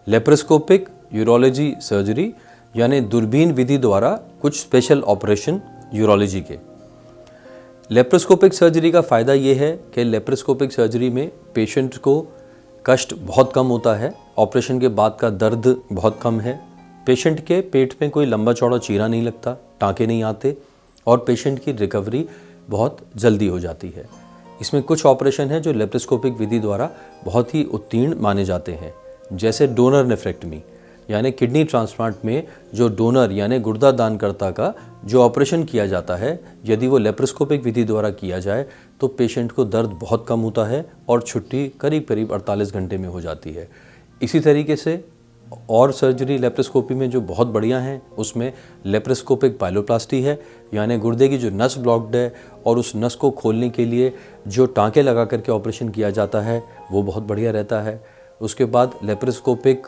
Laparoscopic urology surgery यानी दूरबीन विधि द्वारा कुछ स्पेशल ऑपरेशन यूरोलॉजी के। लेप्रोस्कोपिक सर्जरी का फ़ायदा ये है कि लेप्रोस्कोपिक सर्जरी में पेशेंट को कष्ट बहुत कम होता है, ऑपरेशन के बाद का दर्द बहुत कम है, पेशेंट के पेट में कोई लंबा चौड़ा चीरा नहीं लगता, टाँके नहीं आते और पेशेंट की रिकवरी बहुत जल्दी हो जाती है। इसमें कुछ ऑपरेशन हैं जो लेप्रोस्कोपिक विधि द्वारा बहुत ही उत्तीर्ण माने जाते हैं, जैसे डोनर नेफ्रेक्टमी यानी किडनी ट्रांसप्लांट में जो डोनर यानी गुर्दा दानकर्ता का जो ऑपरेशन किया जाता है, यदि वो लेप्रोस्कोपिक विधि द्वारा किया जाए तो पेशेंट को दर्द बहुत कम होता है और छुट्टी करीब करीब 48 घंटे में हो जाती है। इसी तरीके से और सर्जरी लेप्रोस्कोपी में जो बहुत बढ़िया हैं उसमें लेप्रोस्कोपिक पाइलोप्लास्टी है, यानी गुर्दे की जो नस ब्लॉक्ड है और उस नस को खोलने के लिए जो टाँके लगा करके ऑपरेशन किया जाता है वो बहुत बढ़िया रहता है। उसके बाद लेप्रोस्कोपिक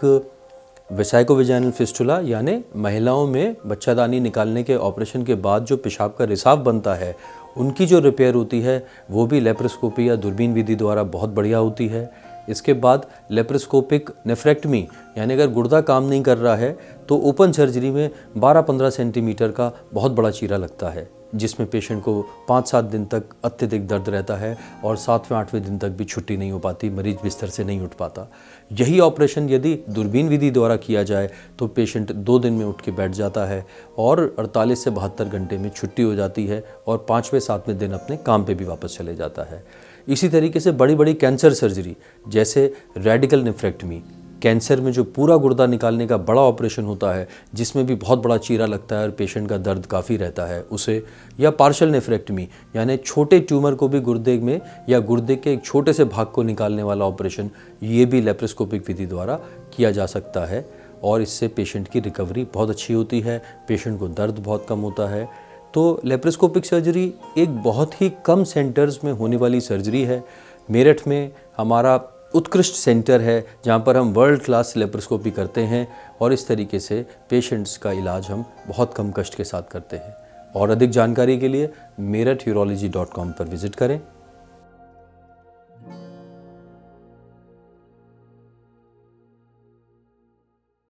वेसाइकोवेजाइनल फिस्टुला यानी महिलाओं में बच्चादानी निकालने के ऑपरेशन के बाद जो पेशाब का रिसाव बनता है उनकी जो रिपेयर होती है वो भी लेप्रोस्कोपी या दूरबीन विधि द्वारा बहुत बढ़िया होती है। इसके बाद लेप्रोस्कोपिक नेफ्रेक्टमी यानी अगर गुर्दा काम नहीं कर रहा है तो ओपन सर्जरी में 12-15 सेंटीमीटर का बहुत बड़ा चीरा लगता है, जिसमें पेशेंट को 5-7 दिन तक अत्यधिक दर्द रहता है और 7वें-8वें दिन तक भी छुट्टी नहीं हो पाती, मरीज बिस्तर से नहीं उठ पाता। यही ऑपरेशन यदि दूरबीन विधि द्वारा किया जाए तो पेशेंट 2 दिन में उठ के बैठ जाता है और 48 से 72 घंटे में छुट्टी हो जाती है और 5वें-7वें दिन अपने काम पे भी वापस चले जाता है। इसी तरीके से बड़ी बड़ी कैंसर सर्जरी जैसे रेडिकल नेफ्रेक्टमी, कैंसर में जो पूरा गुर्दा निकालने का बड़ा ऑपरेशन होता है जिसमें भी बहुत बड़ा चीरा लगता है और पेशेंट का दर्द काफ़ी रहता है उसे, या पार्शियल नेफ्रेक्टमी यानी छोटे ट्यूमर को भी गुर्दे में या गुर्दे के एक छोटे से भाग को निकालने वाला ऑपरेशन, ये भी लेप्रोस्कोपिक विधि द्वारा किया जा सकता है और इससे पेशेंट की रिकवरी बहुत अच्छी होती है, पेशेंट को दर्द बहुत कम होता है। तो लेप्रोस्कोपिक सर्जरी एक बहुत ही कम सेंटर्स में होने वाली सर्जरी है। मेरठ में हमारा उत्कृष्ट सेंटर है जहाँ पर हम वर्ल्ड क्लास लेप्रोस्कोपी करते हैं और इस तरीके से पेशेंट्स का इलाज हम बहुत कम कष्ट के साथ करते हैं। और अधिक जानकारी के लिए meeruturology.com पर विज़िट करें।